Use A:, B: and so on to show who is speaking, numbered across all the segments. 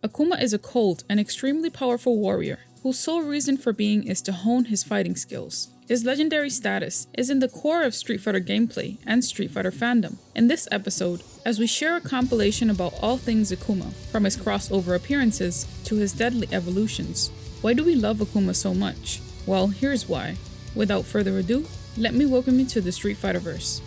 A: Akuma is a cold and extremely powerful warrior whose sole reason for being is to hone his fighting skills. His legendary status is in the core of Street Fighter gameplay and Street Fighter fandom. In this episode, as we share a compilation about all things Akuma, from his crossover appearances to his deadly evolutions. Why do we love Akuma so much? Well, here's why. Without further ado, let me welcome you to the Street Fighterverse.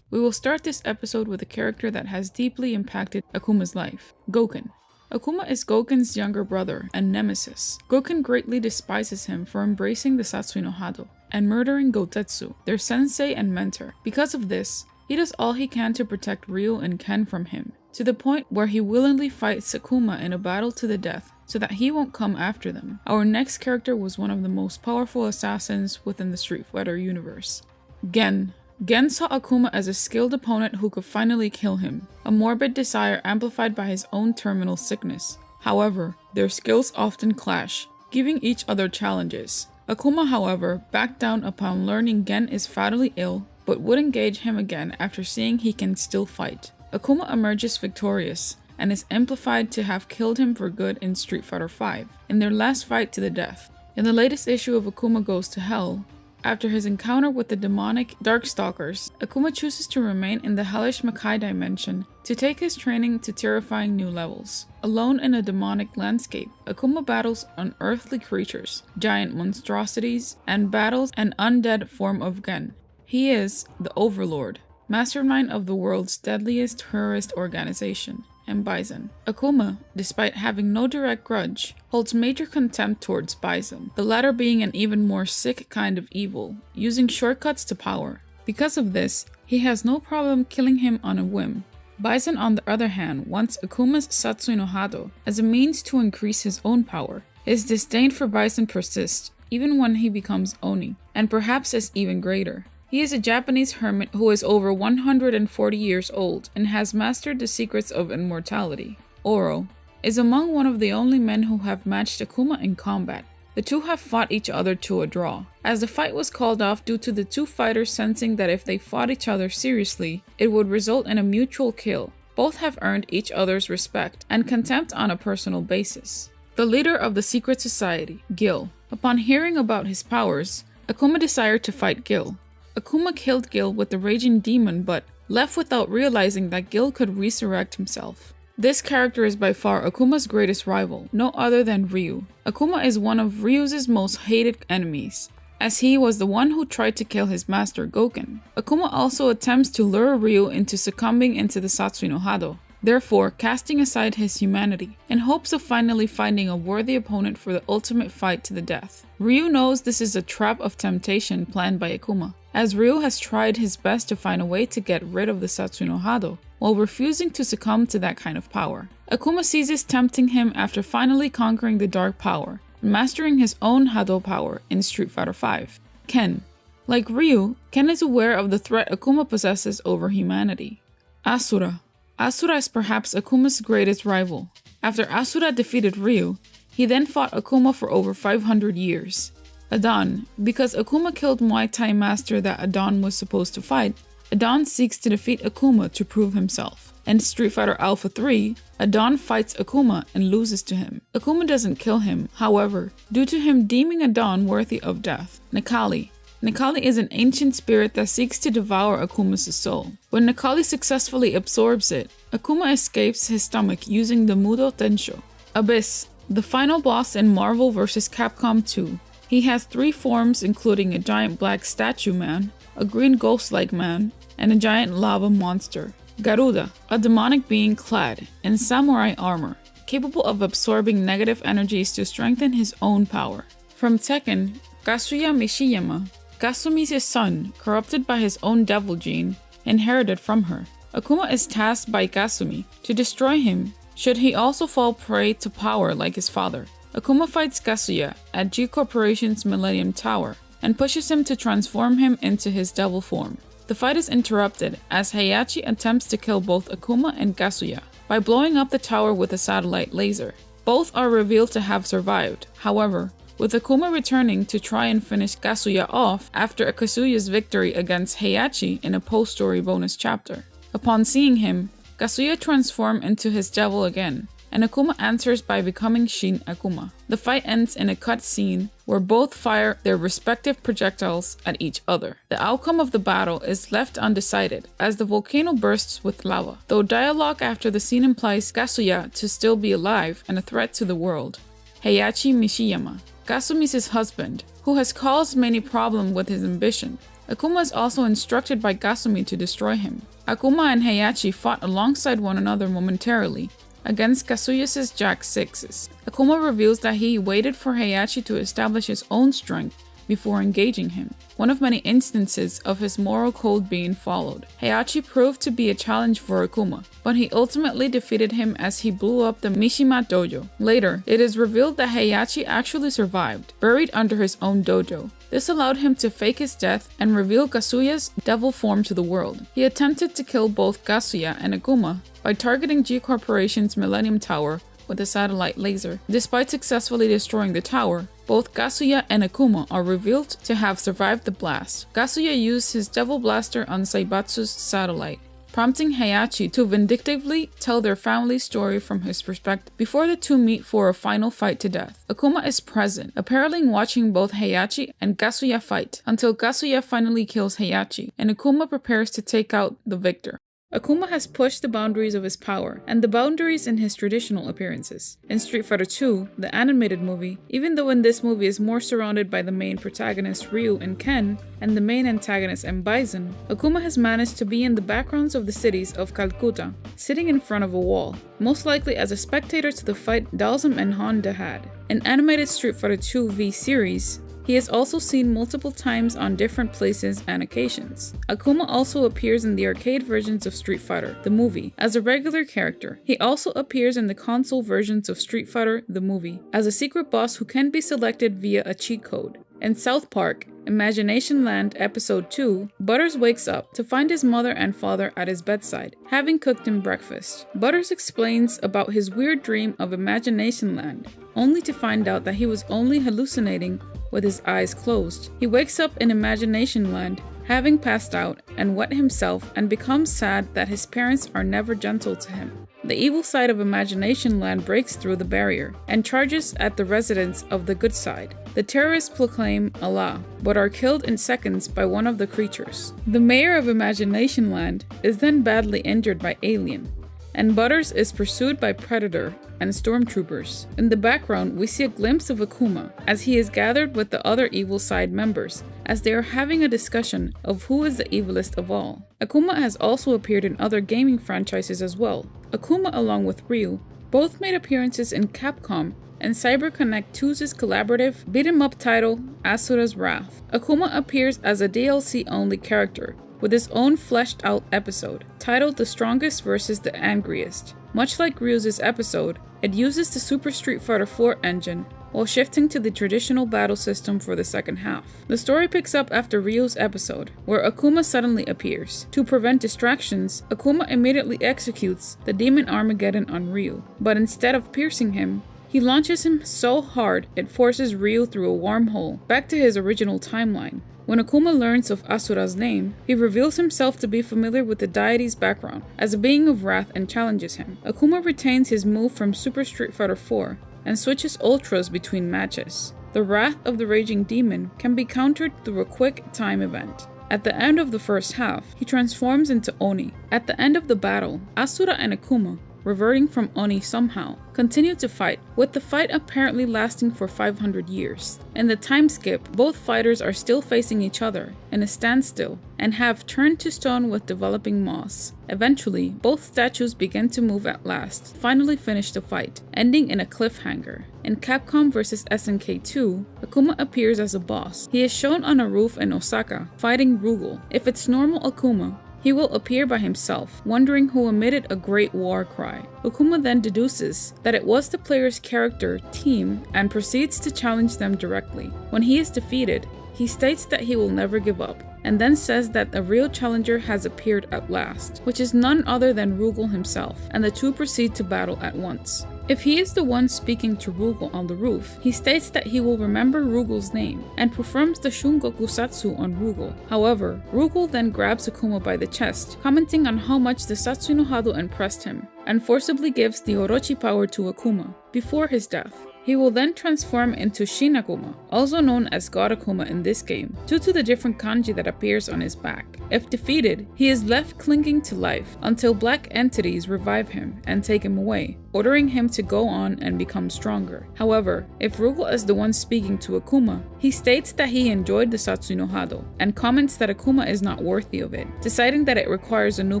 A: We will start this episode with a character that has deeply impacted Akuma's life, Goken. Akuma is Goken's younger brother and nemesis. Goken greatly despises him for embracing the Satsui no Hado and murdering Gotetsu, their sensei and mentor. Because of this, he does all he can to protect Ryu and Ken from him, to the point where he willingly fights Akuma in a battle to the death so that he won't come after them. Our next character was one of the most powerful assassins within the Street Fighter universe, Gen. Gen saw Akuma as a skilled opponent who could finally kill him, a morbid desire amplified by his own terminal sickness. However, their skills often clash, giving each other challenges. Akuma, however, backed down upon learning Gen is fatally ill, but would engage him again after seeing he can still fight. Akuma emerges victorious, and is amplified to have killed him for good in Street Fighter V, in their last fight to the death. In the latest issue of Akuma Goes to Hell, after his encounter with the demonic Darkstalkers, Akuma chooses to remain in the hellish Makai dimension to take his training to terrifying new levels. Alone in a demonic landscape, Akuma battles unearthly creatures, giant monstrosities, and battles an undead form of Gen. He is the Overlord, mastermind of the world's deadliest terrorist organization, and Bison. Akuma, despite having no direct grudge, holds major contempt towards Bison, the latter being an even more sick kind of evil, using shortcuts to power. Because of this, he has no problem killing him on a whim. Bison, on the other hand, wants Akuma's Satsui no Hado as a means to increase his own power. His disdain for Bison persists, even when he becomes Oni, and perhaps is even greater. He is a Japanese hermit who is over 140 years old and has mastered the secrets of immortality. Oro is among one of the only men who have matched Akuma in combat. The two have fought each other to a draw, as the fight was called off due to the two fighters sensing that if they fought each other seriously, it would result in a mutual kill. Both have earned each other's respect and contempt on a personal basis. The leader of the secret society, Gil. Upon hearing about his powers, Akuma desired to fight Gil. Akuma killed Gil with the raging demon, but left without realizing that Gil could resurrect himself. This character is by far Akuma's greatest rival, no other than Ryu. Akuma is one of Ryu's most hated enemies, as he was the one who tried to kill his master Goken. Akuma also attempts to lure Ryu into succumbing into the Satsui no Hado, therefore casting aside his humanity, in hopes of finally finding a worthy opponent for the ultimate fight to the death. Ryu knows this is a trap of temptation planned by Akuma, as Ryu has tried his best to find a way to get rid of the Satsui no Hado, while refusing to succumb to that kind of power. Akuma seizes tempting him after finally conquering the dark power, and mastering his own Hado power in Street Fighter V. Ken. Like Ryu, Ken is aware of the threat Akuma possesses over humanity. Asura. Asura is perhaps Akuma's greatest rival. After Asura defeated Ryu, he then fought Akuma for over 500 years. Adon. Because Akuma killed Muay Thai master that Adon was supposed to fight, Adon seeks to defeat Akuma to prove himself. In Street Fighter Alpha 3, Adon fights Akuma and loses to him. Akuma doesn't kill him, however, due to him deeming Adon worthy of death. Nekali. Nekali is an ancient spirit that seeks to devour Akuma's soul. When Nekali successfully absorbs it, Akuma escapes his stomach using the Mudo Tensho. Abyss. The final boss in Marvel vs. Capcom 2. He has three forms, including a giant black statue man, a green ghost-like man, and a giant lava monster. Garuda, a demonic being clad in samurai armor, capable of absorbing negative energies to strengthen his own power. From Tekken, Kazuya Mishiyama, Kasumi's son, corrupted by his own devil gene, inherited from her. Akuma is tasked by Kasumi to destroy him should he also fall prey to power like his father. Akuma fights Kazuya at G Corporation's Millennium Tower and pushes him to transform him into his devil form. The fight is interrupted as Heihachi attempts to kill both Akuma and Kazuya by blowing up the tower with a satellite laser. Both are revealed to have survived. However, with Akuma returning to try and finish Kazuya off after Kazuya's victory against Heihachi in a post-story bonus chapter. Upon seeing him, Kazuya transforms into his devil again, and Akuma answers by becoming Shin Akuma. The fight ends in a cut scene where both fire their respective projectiles at each other. The outcome of the battle is left undecided as the volcano bursts with lava, though dialogue after the scene implies Kazuya to still be alive and a threat to the world. Heihachi Mishiyama, Kasumi's husband, who has caused many problems with his ambition. Akuma is also instructed by Kasumi to destroy him. Akuma and Heihachi fought alongside one another momentarily against Kazuya's Jack 6s. Akuma reveals that he waited for Heihachi to establish his own strength before engaging him, one of many instances of his moral code being followed. Heihachi proved to be a challenge for Akuma, but he ultimately defeated him as he blew up the Mishima dojo. Later, it is revealed that Heihachi actually survived, buried under his own dojo. This allowed him to fake his death and reveal Kazuya's devil form to the world. He attempted to kill both Kazuya and Akuma by targeting G Corporation's Millennium Tower with a satellite laser. Despite successfully destroying the tower, both Kazuya and Akuma are revealed to have survived the blast. Kazuya used his Devil Blaster on Saibatsu's satellite, prompting Heihachi to vindictively tell their family story from his perspective before the two meet for a final fight to death. Akuma is present, apparently watching both Heihachi and Kazuya fight, until Kazuya finally kills Heihachi, and Akuma prepares to take out the victor. Akuma has pushed the boundaries of his power, and the boundaries in his traditional appearances. In Street Fighter II, the animated movie, even though in this movie is more surrounded by the main protagonists Ryu and Ken, and the main antagonist M. Bison, Akuma has managed to be in the backgrounds of the cities of Calcutta, sitting in front of a wall, most likely as a spectator to the fight Dalsum and Honda had. In animated Street Fighter II V series, he is also seen multiple times on different places and occasions. Akuma also appears in the arcade versions of Street Fighter, the movie, as a regular character. He also appears in the console versions of Street Fighter, the movie, as a secret boss who can be selected via a cheat code. In South Park, Imagination Land Episode 2, Butters wakes up to find his mother and father at his bedside, having cooked him breakfast. Butters explains about his weird dream of Imagination Land, only to find out that he was only hallucinating with his eyes closed. He wakes up in Imagination Land, having passed out and wet himself, and becomes sad that his parents are never gentle to him. The evil side of Imagination Land breaks through the barrier and charges at the residents of the good side. The terrorists proclaim Allah, but are killed in seconds by one of the creatures. The mayor of Imagination Land is then badly injured by Alien, and Butters is pursued by Predator and stormtroopers. In the background, we see a glimpse of Akuma as he is gathered with the other evil side members as they are having a discussion of who is the evilest of all. Akuma has also appeared in other gaming franchises as well. Akuma, along with Ryu, both made appearances in Capcom and CyberConnect 2's collaborative beat-em-up title Asura's Wrath. Akuma appears as a DLC-only character with his own fleshed-out episode titled The Strongest vs. the Angriest. Much like Ryu's episode, it uses the Super Street Fighter IV engine while shifting to the traditional battle system for the second half. The story picks up after Ryu's episode, where Akuma suddenly appears. To prevent distractions, Akuma immediately executes the Demon Armageddon on Ryu, but instead of piercing him, he launches him so hard it forces Ryu through a wormhole back to his original timeline. When Akuma learns of Asura's name, he reveals himself to be familiar with the deity's background as a being of wrath and challenges him. Akuma retains his move from Super Street Fighter IV and switches ultras between matches. The wrath of the raging demon can be countered through a quick time event. At the end of the first half, he transforms into Oni. At the end of the battle, Asura and Akuma, reverting from Oni somehow, continue to fight, with the fight apparently lasting for 500 years. In the time skip, both fighters are still facing each other in a standstill and have turned to stone with developing moss. Eventually, both statues begin to move at last, finally finish the fight, ending in a cliffhanger. In Capcom vs SNK 2, Akuma appears as a boss. He is shown on a roof in Osaka, fighting Rugal. If it's normal Akuma, he will appear by himself, wondering who emitted a great war cry. Akuma then deduces that it was the player's character, team, and proceeds to challenge them directly. When he is defeated, he states that he will never give up, and then says that a real challenger has appeared at last, which is none other than Rugal himself, and the two proceed to battle at once. If he is the one speaking to Rugal on the roof, he states that he will remember Rugal's name and performs the Shungokusatsu on Rugal. However, Rugal then grabs Akuma by the chest, commenting on how much the Satsui no Hado impressed him, and forcibly gives the Orochi power to Akuma before his death. He will then transform into Shin Akuma, also known as God Akuma in this game, due to the different kanji that appears on his back. If defeated, he is left clinging to life until black entities revive him and take him away, ordering him to go on and become stronger. However, if Rugal is the one speaking to Akuma, he states that he enjoyed the Satsui no Hado and comments that Akuma is not worthy of it. Deciding that it requires a new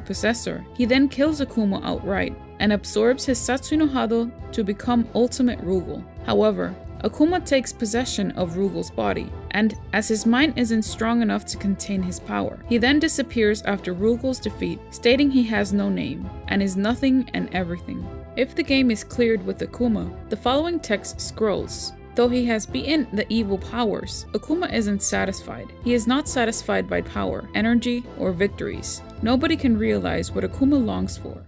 A: possessor, he then kills Akuma outright and absorbs his Satsui no Hado to become Ultimate Rugal. However, Akuma takes possession of Rugal's body, and as his mind isn't strong enough to contain his power, he then disappears after Rugal's defeat, stating he has no name and is nothing and everything. If the game is cleared with Akuma, the following text scrolls. Though he has beaten the evil powers, Akuma isn't satisfied. He is not satisfied by power, energy, or victories. Nobody can realize what Akuma longs for.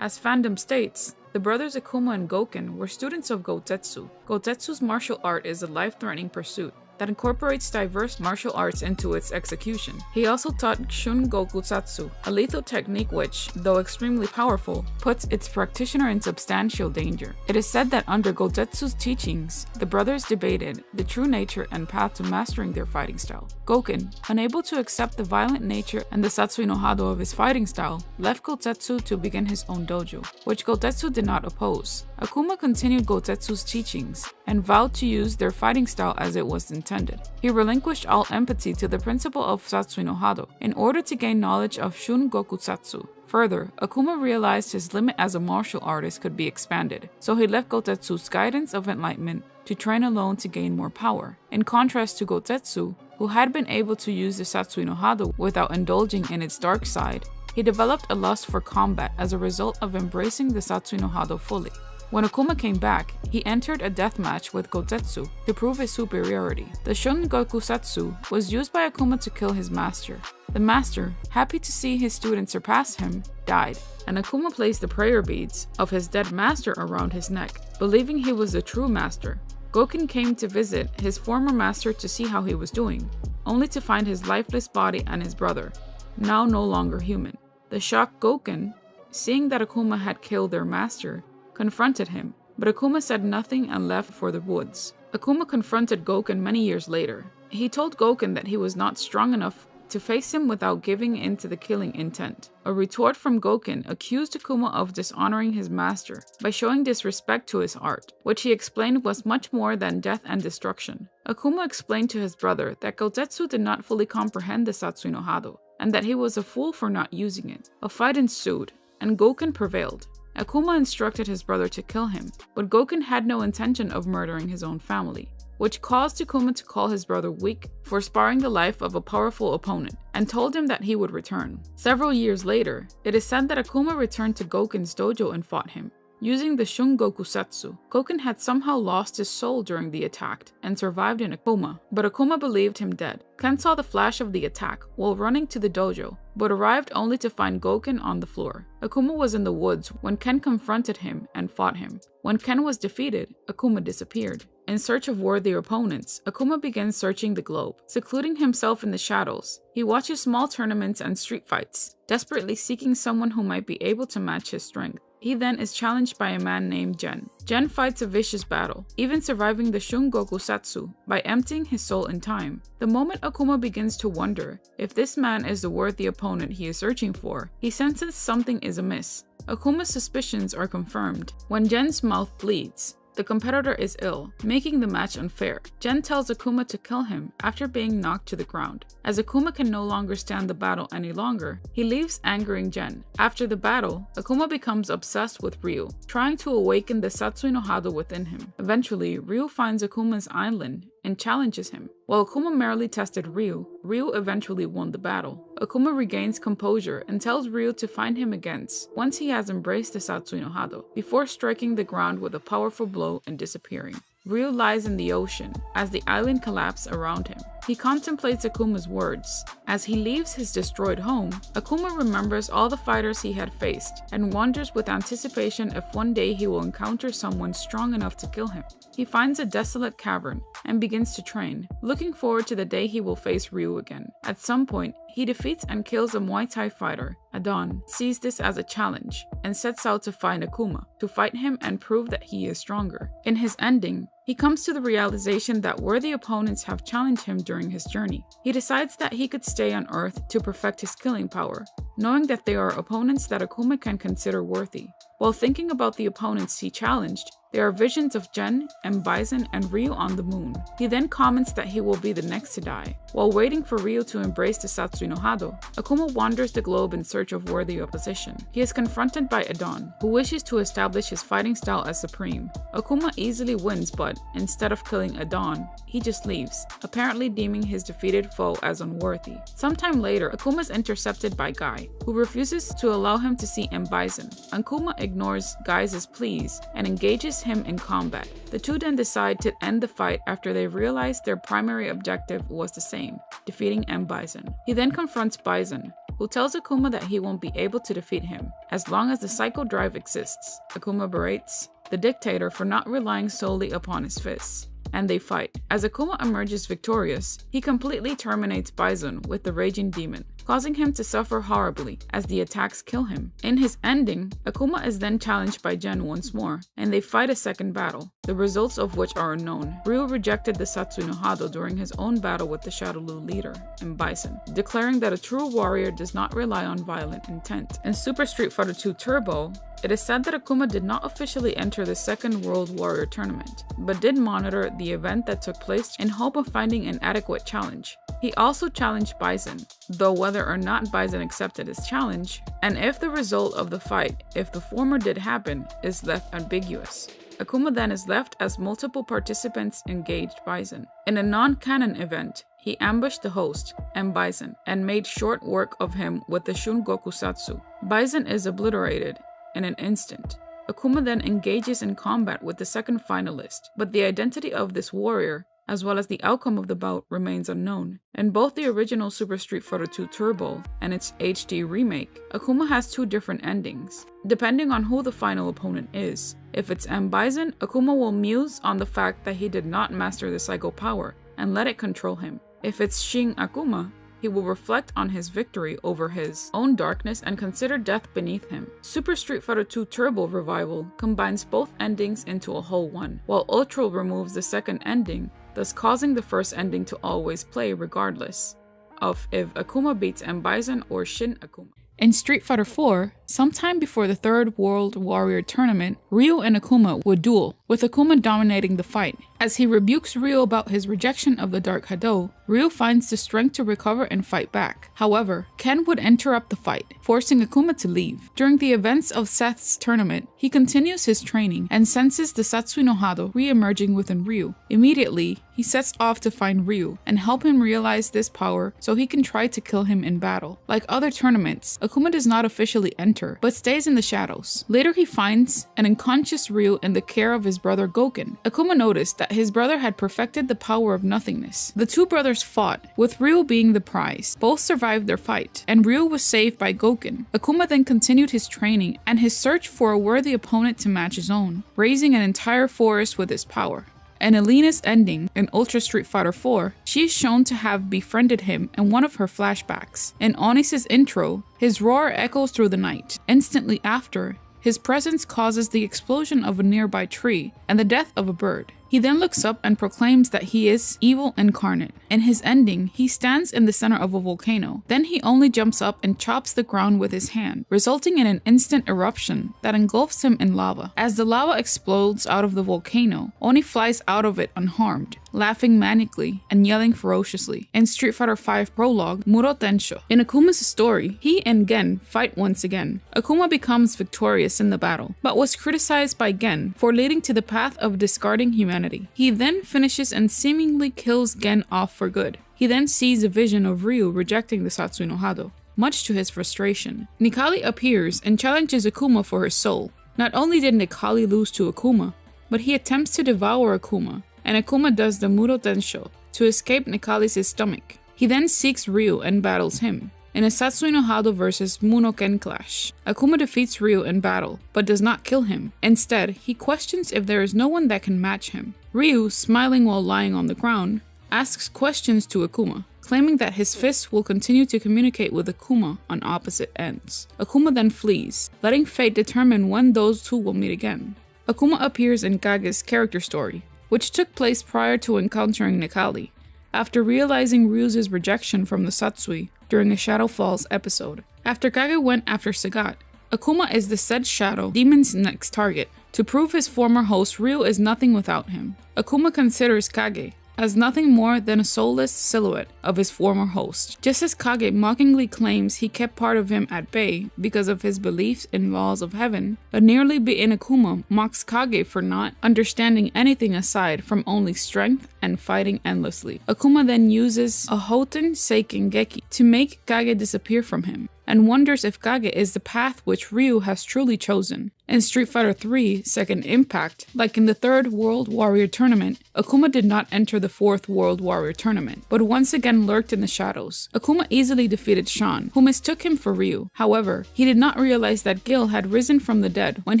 A: As fandom states, the brothers Akuma and Goken were students of Gotetsu. Gotetsu's martial art is a life-threatening pursuit that incorporates diverse martial arts into its execution. He also taught Shungokusatsu, a lethal technique which, though extremely powerful, puts its practitioner in substantial danger. It is said that under Gotetsu's teachings, the brothers debated the true nature and path to mastering their fighting style. Goken, unable to accept the violent nature and the Satsui no Hado of his fighting style, left Gotetsu to begin his own dojo, which Gotetsu did not oppose. Akuma continued Gotetsu's teachings and vowed to use their fighting style as it was intended. He relinquished all empathy to the principle of Satsui no Hado in order to gain knowledge of Shungokusatsu. Further, Akuma realized his limit as a martial artist could be expanded, so he left Gotetsu's guidance of enlightenment to train alone to gain more power. In contrast to Gotetsu, who had been able to use the Satsui no Hado without indulging in its dark side, he developed a lust for combat as a result of embracing the Satsui no Hado fully. When Akuma came back, he entered a death match with Gotetsu to prove his superiority. The Shungokusatsu was used by Akuma to kill his master. The master, happy to see his student surpass him, died, and Akuma placed the prayer beads of his dead master around his neck, believing he was the true master. Goken came to visit his former master to see how he was doing, only to find his lifeless body and his brother, now no longer human. The shocked Goken, seeing that Akuma had killed their master, confronted him, but Akuma said nothing and left for the woods. Akuma confronted Goken many years later. He told Goken that he was not strong enough to face him without giving in to the killing intent. A retort from Goken accused Akuma of dishonoring his master by showing disrespect to his art, which he explained was much more than death and destruction. Akuma explained to his brother that Gotetsu did not fully comprehend the Satsui no Hado, and that he was a fool for not using it. A fight ensued, and Goken prevailed. Akuma instructed his brother to kill him, but Goken had no intention of murdering his own family, which caused Akuma to call his brother weak for sparing the life of a powerful opponent, and told him that he would return. Several years later, it is said that Akuma returned to Goken's dojo and fought him. Using the Shungokusatsu, Goken had somehow lost his soul during the attack and survived in a coma, but Akuma believed him dead. Ken saw the flash of the attack while running to the dojo, but arrived only to find Goken on the floor. Akuma was in the woods when Ken confronted him and fought him. When Ken was defeated, Akuma disappeared. In search of worthy opponents, Akuma begins searching the globe, secluding himself in the shadows. He watches small tournaments and street fights, desperately seeking someone who might be able to match his strength. He then is challenged by a man named Gen. Gen fights a vicious battle, even surviving the Shungokusatsu by emptying his soul in time. The moment Akuma begins to wonder if this man is the worthy opponent he is searching for, he senses something is amiss. Akuma's suspicions are confirmed when Gen's mouth bleeds. The competitor is ill, making the match unfair. Gen tells Akuma to kill him after being knocked to the ground. As Akuma can no longer stand the battle any longer, he leaves angering Gen. After the battle, Akuma becomes obsessed with Ryu, trying to awaken the Satsui no Hado within him. Eventually, Ryu finds Akuma's island and challenges him. While Akuma merely tested Ryu, Ryu eventually won the battle. Akuma regains composure and tells Ryu to find him again once he has embraced the Satsui no Hado, before striking the ground with a powerful blow and disappearing. Ryu lies in the ocean as the island collapses around him. He contemplates Akuma's words. As he leaves his destroyed home, Akuma remembers all the fighters he had faced and wonders with anticipation if one day he will encounter someone strong enough to kill him. He finds a desolate cavern and begins to train, looking forward to the day he will face Ryu again. At some point, he defeats and kills a Muay Thai fighter. Adon sees this as a challenge and sets out to find Akuma, to fight him and prove that he is stronger. In his ending, he comes to the realization that worthy opponents have challenged him during his journey. He decides that he could stay on Earth to perfect his killing power, knowing that they are opponents that Akuma can consider worthy. While thinking about the opponents he challenged, there are visions of Gen and Bison and Ryu on the moon. He then comments that he will be the next to die. While waiting for Ryu to embrace the Satsui no Hado, Akuma wanders the globe in search of worthy opposition. He is confronted by Adon, who wishes to establish his fighting style as supreme. Akuma easily wins, but instead of killing Adon, he just leaves, apparently deeming his defeated foe as unworthy. Sometime later, Akuma is intercepted by Guy, who refuses to allow him to see M. Bison. Akuma ignores Guy's pleas and engages him in combat. The two then decide to end the fight after they realize their primary objective was the same, defeating M. Bison. He then confronts Bison, who tells Akuma that he won't be able to defeat him as long as the Psycho Drive exists. Akuma berates the dictator for not relying solely upon his fists, and they fight. As Akuma emerges victorious, he completely terminates Bison with the Raging Demon, causing him to suffer horribly as the attacks kill him. In his ending, Akuma is then challenged by Gen once more, and they fight a second battle, the results of which are unknown. Ryu rejected the Satsui no Hado during his own battle with the Shadowloo leader, M. Bison, declaring that a true warrior does not rely on violent intent. In Super Street Fighter II Turbo, it is said that Akuma did not officially enter the Second World Warrior Tournament, but did monitor the event that took place in hope of finding an adequate challenge. He also challenged Bison, though whether or not Bison accepted his challenge, and if the result of the fight, if the former did happen, is left ambiguous. Akuma then is left as multiple participants engaged Bison. In a non-canon event, he ambushed the host, M. Bison, and made short work of him with the Shun Gokusatsu. Bison is obliterated in an instant. Akuma then engages in combat with the second finalist, but the identity of this warrior, as well as the outcome of the bout, remains unknown. In both the original Super Street Fighter II Turbo and its HD remake, Akuma has two different endings, depending on who the final opponent is. If it's M. Bison, Akuma will muse on the fact that he did not master the Psycho power and let it control him. If it's Shin Akuma, he will reflect on his victory over his own darkness and consider death beneath him. Super Street Fighter II Turbo Revival combines both endings into a whole one, while Ultra removes the second ending, thus causing the first ending to always play regardless of if Akuma beats M. Bison or Shin Akuma. In Street Fighter IV, sometime before the Third World Warrior Tournament, Ryu and Akuma would duel, with Akuma dominating the fight. As he rebukes Ryu about his rejection of the Dark Hado, Ryu finds the strength to recover and fight back. However, Ken would interrupt the fight, forcing Akuma to leave. During the events of Seth's tournament, he continues his training and senses the Satsui no Hado re-emerging within Ryu. Immediately, he sets off to find Ryu and help him realize this power so he can try to kill him in battle. Like other tournaments, Akuma does not officially enter, but stays in the shadows. Later, he finds an unconscious Ryu in the care of his brother Gouken. Akuma noticed that his brother had perfected the power of nothingness. The two brothers fought, with Ryu being the prize. Both survived their fight, and Ryu was saved by Gouken. Akuma then continued his training and his search for a worthy opponent to match his own, raising an entire forest with his power. In Alina's ending, in Ultra Street Fighter IV, she is shown to have befriended him in one of her flashbacks. In Onyx's intro, his roar echoes through the night. Instantly after, his presence causes the explosion of a nearby tree and the death of a bird. He then looks up and proclaims that he is evil incarnate. In his ending, he stands in the center of a volcano. Then he only jumps up and chops the ground with his hand, resulting in an instant eruption that engulfs him in lava. As the lava explodes out of the volcano, Oni flies out of it unharmed, laughing manically and yelling ferociously. In Street Fighter V Prologue, Muro Tensho. In Akuma's story, he and Gen fight once again. Akuma becomes victorious in the battle, but was criticized by Gen for leading to the path of discarding humanity. humanity. He then finishes and seemingly kills Gen off for good. He then sees a vision of Ryu rejecting the Satsui no Hado. Much to his frustration, Nikali appears and challenges Akuma for his soul. Not only did Nikali lose to Akuma, but he attempts to devour Akuma, and Akuma does the Muro Tensho to escape Nikali's stomach. He then seeks Ryu and battles him. In a Satsui no Hado vs Munoken clash, Akuma defeats Ryu in battle, but does not kill him. Instead, he questions if there is no one that can match him. Ryu, smiling while lying on the ground, asks questions to Akuma, claiming that his fists will continue to communicate with Akuma on opposite ends. Akuma then flees, letting fate determine when those two will meet again. Akuma appears in Kage's character story, which took place prior to encountering Nikali, after realizing Ryu's rejection from the Satsui during a Shadow Falls episode. After Kage went after Sagat, Akuma is the said Shadow Demon's next target. To prove his former host Ryu is nothing without him, Akuma considers Kage as nothing more than a soulless silhouette of his former host. Just as Kage mockingly claims he kept part of him at bay because of his beliefs in laws of heaven, a nearly beaten Akuma mocks Kage for not understanding anything aside from only strength and fighting endlessly. Akuma then uses a Hoten Seiken Geki to make Kage disappear from him, and wonders if Kage is the path which Ryu has truly chosen. In Street Fighter III Second Impact, like in the third World Warrior Tournament, Akuma did not enter the fourth World Warrior Tournament, but once again lurked in the shadows. Akuma easily defeated Sean, who mistook him for Ryu. However, he did not realize that Gil had risen from the dead when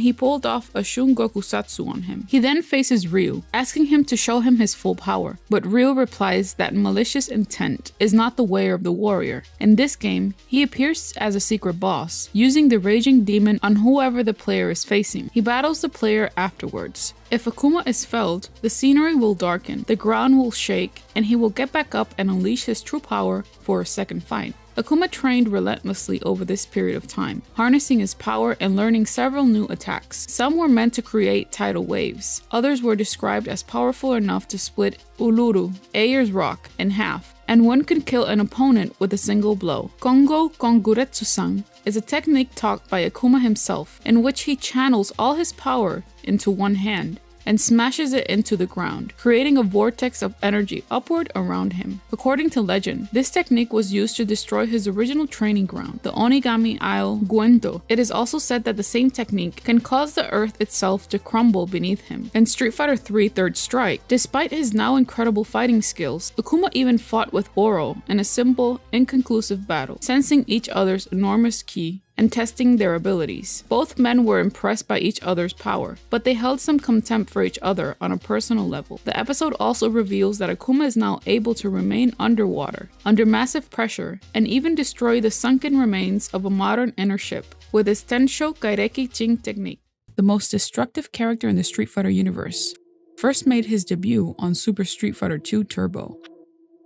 A: he pulled off a Shungoku Satsu on him. He then faces Ryu, asking him to show him his full power, but Ryu replies that malicious intent is not the way of the warrior. In this game, he appears as a secret boss, using the Raging Demon on whoever the player is facing. He battles the player afterwards. If Akuma is felled, the scenery will darken, the ground will shake, and he will get back up and unleash his true power for a second fight. Akuma trained relentlessly over this period of time, harnessing his power and learning several new attacks. Some were meant to create tidal waves, others were described as powerful enough to split Uluru, Ayer's Rock, in half, and one could kill an opponent with a single blow. Kongo Konguretsu-san is a technique taught by Akuma himself, in which he channels all his power into one hand and smashes it into the ground, creating a vortex of energy upward around him. According to legend, this technique was used to destroy his original training ground, the Onigami Isle Gwento. It is also said that the same technique can cause the earth itself to crumble beneath him. In Street Fighter III Third Strike, despite his now incredible fighting skills, Akuma even fought with Oro in a simple, inconclusive battle, sensing each other's enormous ki and testing their abilities. Both men were impressed by each other's power, but they held some contempt for each other on a personal level. The episode also reveals that Akuma is now able to remain underwater, under massive pressure, and even destroy the sunken remains of a modern inner ship with his Tensho Kaireki Jing technique. The most destructive character in the Street Fighter universe first made his debut on Super Street Fighter II Turbo,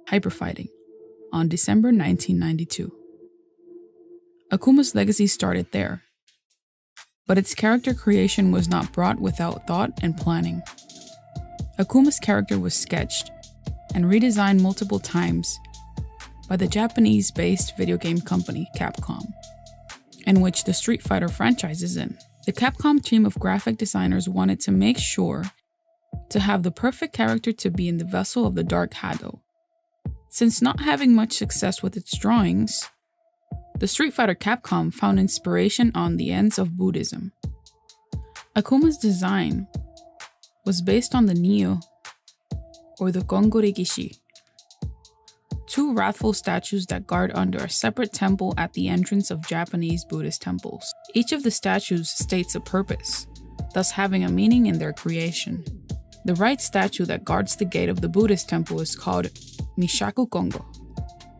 A: Hyperfighting, on December 1992. Akuma's legacy started there, but its character creation was not brought without thought and planning. Akuma's character was sketched and redesigned multiple times by the Japanese-based video game company Capcom, in which the Street Fighter franchise is in. The Capcom team of graphic designers wanted to make sure to have the perfect character to be in the vessel of the Dark Hado. Since not having much success with its drawings, the Street Fighter Capcom found inspiration on the ends of Buddhism. Akuma's design was based on the Nio, or the Gongori Gishi, two wrathful statues that guard under a separate temple at the entrance of Japanese Buddhist temples. Each of the statues states a purpose, thus having a meaning in their creation. The right statue that guards the gate of the Buddhist temple is called Mishaku Kongo.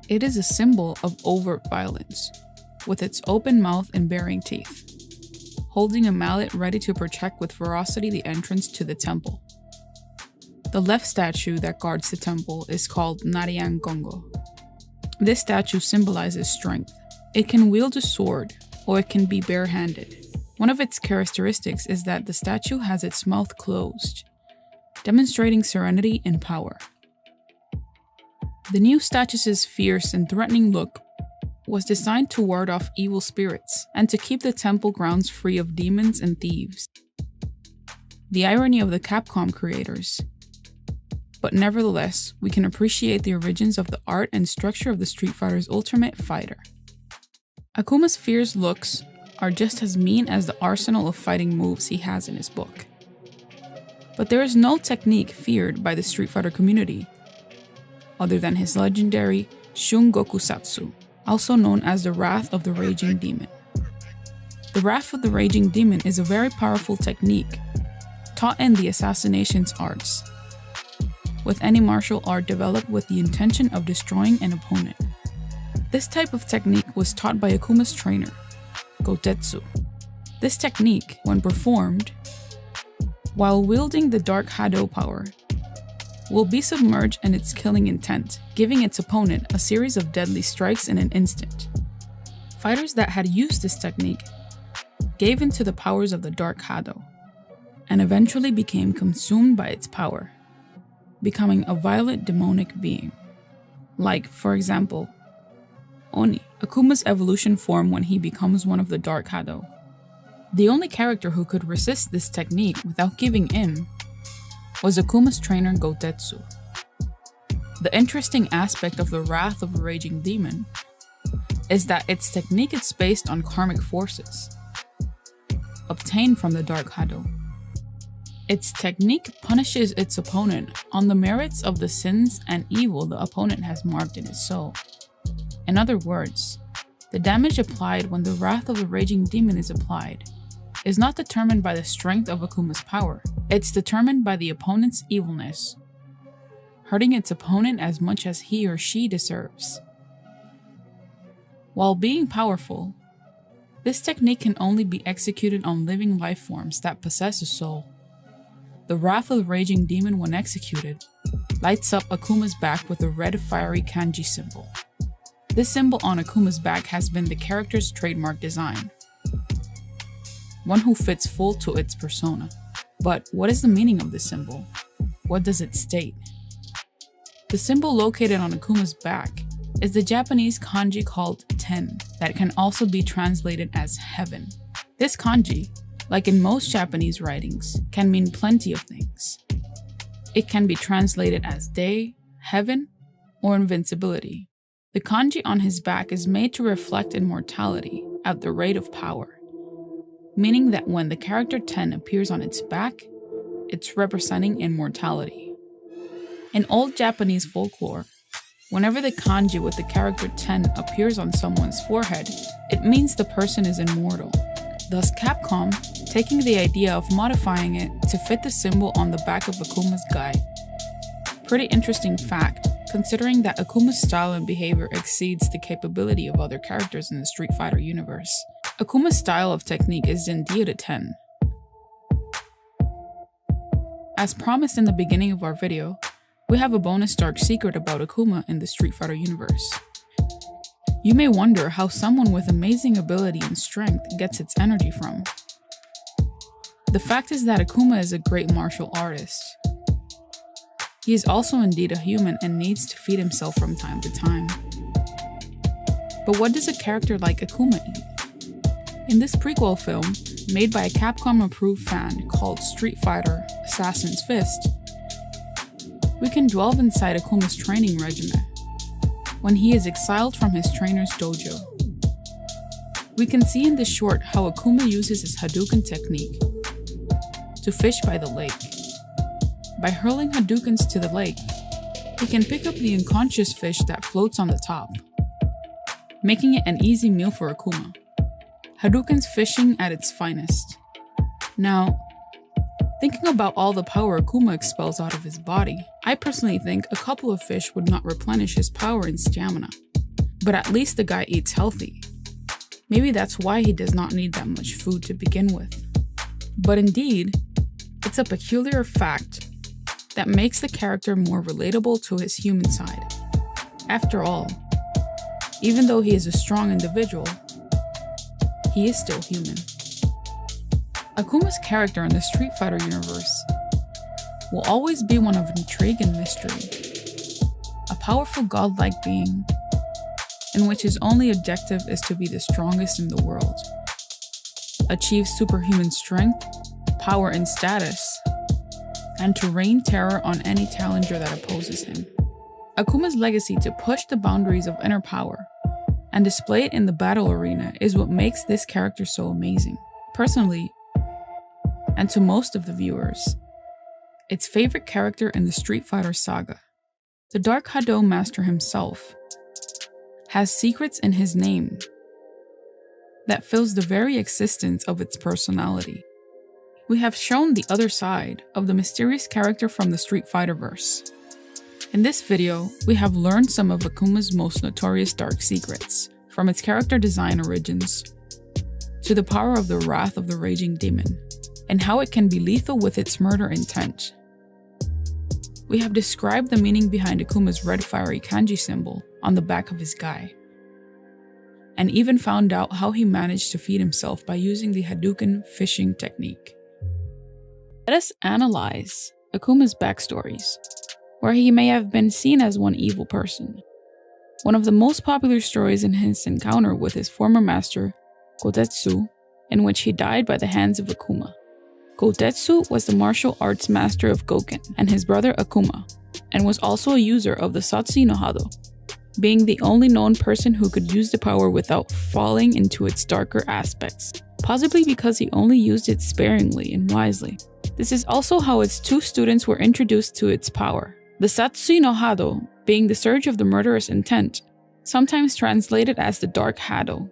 A: It is a symbol of overt violence, with its open mouth and baring teeth, holding a mallet ready to protect with ferocity the entrance to the temple. The left statue that guards the temple is called Narian Kongo. This statue symbolizes strength. It can wield a sword, or it can be barehanded. One of its characteristics is that the statue has its mouth closed, demonstrating serenity and power. The new statue's fierce and threatening look was designed to ward off evil spirits and to keep the temple grounds free of demons and thieves. The irony of the Capcom creators but nevertheless, we can appreciate the origins of the art and structure of the Street Fighter's Ultimate Fighter. Akuma's fierce looks are just as mean as the arsenal of fighting moves he has in his book. But there is no technique feared by the Street Fighter community, other than his legendary Shungokusatsu, also known as the Wrath of the Raging Demon. The Wrath of the Raging Demon is a very powerful technique taught in the assassinations arts, with any martial art developed with the intention of destroying an opponent. This type of technique was taught by Akuma's trainer, Gotetsu. This technique, when performed, while wielding the Dark Hado power, will be submerged in its killing intent, giving its opponent a series of deadly strikes in an instant. Fighters that had used this technique gave into the powers of the Dark Hado, and eventually became consumed by its power, becoming a violent demonic being. Like, for example, Oni, Akuma's evolution form when he becomes one of the Dark Hado. The only character who could resist this technique without giving in was Akuma's trainer Gotetsu. The interesting aspect of the Wrath of the Raging Demon is that its technique is based on karmic forces obtained from the Dark Hado. Its technique punishes its opponent on the merits of the sins and evil the opponent has marked in his soul. In other words, the damage applied when the Wrath of the Raging Demon is applied is not determined by the strength of Akuma's power. It's determined by the opponent's evilness, hurting its opponent as much as he or she deserves. While being powerful, this technique can only be executed on living life forms that possess a soul. The Wrath of the Raging Demon, when executed, lights up Akuma's back with a red fiery kanji symbol. This symbol on Akuma's back has been the character's trademark design, one who fits full to its persona. But what is the meaning of this symbol? What does it state? The symbol located on Akuma's back is the Japanese kanji called ten, that can also be translated as heaven. This kanji, like in most Japanese writings, can mean plenty of things. It can be translated as day, heaven, or invincibility. The kanji on his back is made to reflect immortality at the rate of power, meaning that when the character 10 appears on its back, it's representing immortality. In old Japanese folklore, whenever the kanji with the character 10 appears on someone's forehead, it means the person is immortal. Thus Capcom, taking the idea of modifying it to fit the symbol on the back of Akuma's guy. Pretty interesting fact, considering that Akuma's style and behavior exceeds the capability of other characters in the Street Fighter universe. Akuma's style of technique is indeed a 10. As promised in the beginning of our video, we have a bonus dark secret about Akuma in the Street Fighter universe. You may wonder how someone with amazing ability and strength gets its energy from. The fact is that Akuma is a great martial artist. He is also indeed a human and needs to feed himself from time to time. But what does a character like Akuma eat? In this prequel film, made by a Capcom-approved fan called Street Fighter Assassin's Fist, we can delve inside Akuma's training regimen when he is exiled from his trainer's dojo. We can see in this short how Akuma uses his Hadouken technique to fish by the lake. By hurling Hadoukens to the lake, he can pick up the unconscious fish that floats on the top, making it an easy meal for Akuma. Hadouken's fishing at its finest. Now, thinking about all the power Akuma expels out of his body, I personally think a couple of fish would not replenish his power and stamina. But at least the guy eats healthy. Maybe that's why he does not need that much food to begin with. But indeed, it's a peculiar fact that makes the character more relatable to his human side. After all, even though he is a strong individual, he is still human. Akuma's character in the Street Fighter universe will always be one of intrigue and mystery. A powerful godlike being, in which his only objective is to be the strongest in the world, achieve superhuman strength, power, and status, and to rain terror on any challenger that opposes him. Akuma's legacy to push the boundaries of inner power and display it in the battle arena is what makes this character so amazing. Personally, and to most of the viewers, its favorite character in the Street Fighter saga. The Dark Hado Master himself has secrets in his name that fills the very existence of its personality. We have shown the other side of the mysterious character from the Street Fighter verse. In this video, we have learned some of Akuma's most notorious dark secrets, from its character design origins to the power of the wrath of the raging demon, and how it can be lethal with its murder intent. We have described the meaning behind Akuma's red fiery kanji symbol on the back of his guy, and even found out how he managed to feed himself by using the Hadouken fishing technique. Let us analyze Akuma's backstories, where he may have been seen as one evil person. One of the most popular stories in his encounter with his former master, Gotetsu, in which he died by the hands of Akuma. Gotetsu was the martial arts master of Goken and his brother Akuma, and was also a user of the Satsui no Hado, being the only known person who could use the power without falling into its darker aspects, possibly because he only used it sparingly and wisely. This is also how its two students were introduced to its power. The Satsui no Hado, being the surge of the murderous intent, sometimes translated as the Dark Hado,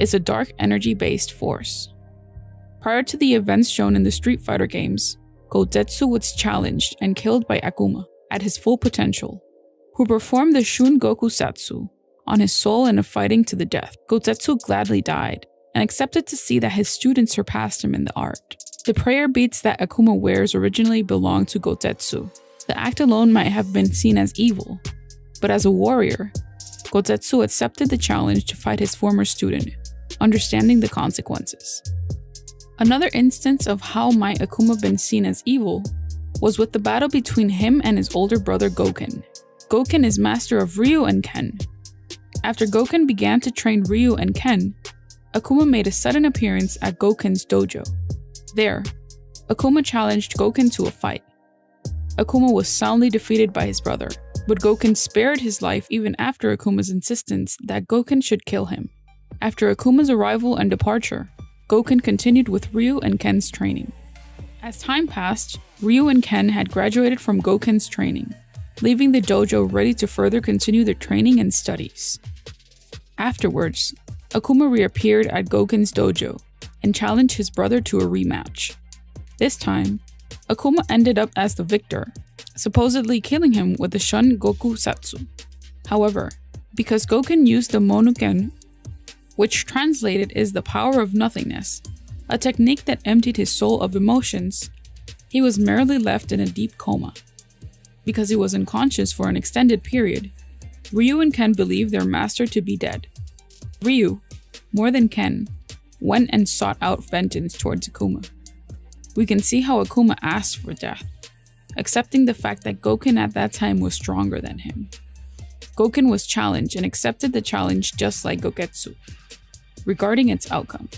A: is a dark energy-based force. Prior to the events shown in the Street Fighter games, Gotetsu was challenged and killed by Akuma at his full potential, who performed the Shun Goku Satsu on his soul in a fighting to the death. Gotetsu gladly died and accepted to see that his student surpassed him in the art. The prayer beads that Akuma wears originally belonged to Gotetsu. The act alone might have been seen as evil, but as a warrior, Gotetsu accepted the challenge to fight his former student, understanding the consequences. Another instance of how might Akuma been seen as evil was with the battle between him and his older brother Goken. Goken is master of Ryu and Ken. After Goken began to train Ryu and Ken, Akuma made a sudden appearance at Goken's dojo. There, Akuma challenged Goken to a fight. Akuma was soundly defeated by his brother, but Goken spared his life even after Akuma's insistence that Goken should kill him. After Akuma's arrival and departure, Goken continued with Ryu and Ken's training. As time passed, Ryu and Ken had graduated from Goken's training, leaving the dojo ready to further continue their training and studies. Afterwards, Akuma reappeared at Goken's dojo and challenged his brother to a rematch. This time, Akuma ended up as the victor, supposedly killing him with the Shun Goku Satsu. However, because Goken used the Monuken, which translated is the power of nothingness, a technique that emptied his soul of emotions, he was merely left in a deep coma. Because he was unconscious for an extended period, Ryu and Ken believed their master to be dead. Ryu, more than Ken, went and sought out vengeance towards Akuma. We can see how Akuma asked for death, accepting the fact that Goken at that time was stronger than him. Goken was challenged and accepted the challenge just like Gogetsu. Regarding its outcome,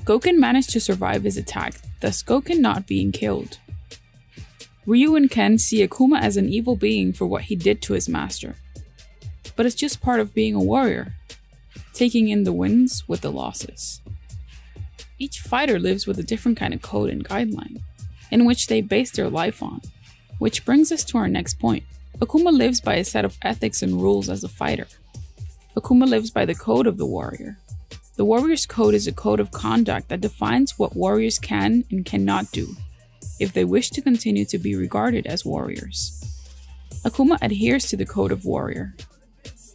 A: Goken managed to survive his attack, thus Goken not being killed. Ryu and Ken see Akuma as an evil being for what he did to his master, but it's just part of being a warrior, taking in the wins with the losses. Each fighter lives with a different kind of code and guideline, in which they base their life on, which brings us to our next point. Akuma lives by a set of ethics and rules as a fighter. Akuma lives by the code of the warrior. The warrior's code is a code of conduct that defines what warriors can and cannot do if they wish to continue to be regarded as warriors. Akuma adheres to the code of warrior,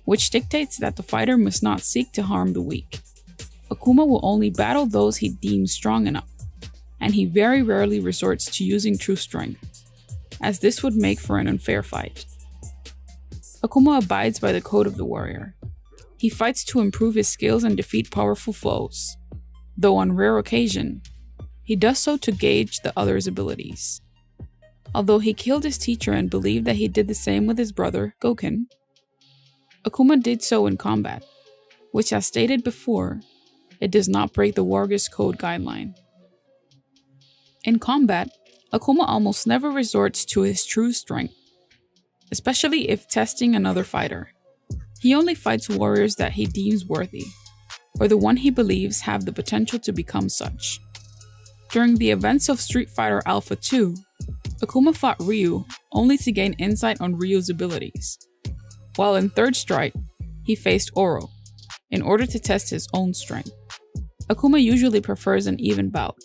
A: which dictates that the fighter must not seek to harm the weak. Akuma will only battle those he deems strong enough, and he very rarely resorts to using true strength, as this would make for an unfair fight. Akuma abides by the code of the warrior. He fights to improve his skills and defeat powerful foes, though on rare occasion, he does so to gauge the other's abilities. Although he killed his teacher and believed that he did the same with his brother, Goken, Akuma did so in combat, which as stated before, it does not break the warrior's code guideline. In combat, Akuma almost never resorts to his true strength, especially if testing another fighter. He only fights warriors that he deems worthy, or the one he believes have the potential to become such. During the events of Street Fighter Alpha 2, Akuma fought Ryu only to gain insight on Ryu's abilities, while in Third Strike, he faced Oro in order to test his own strength. Akuma usually prefers an even bout,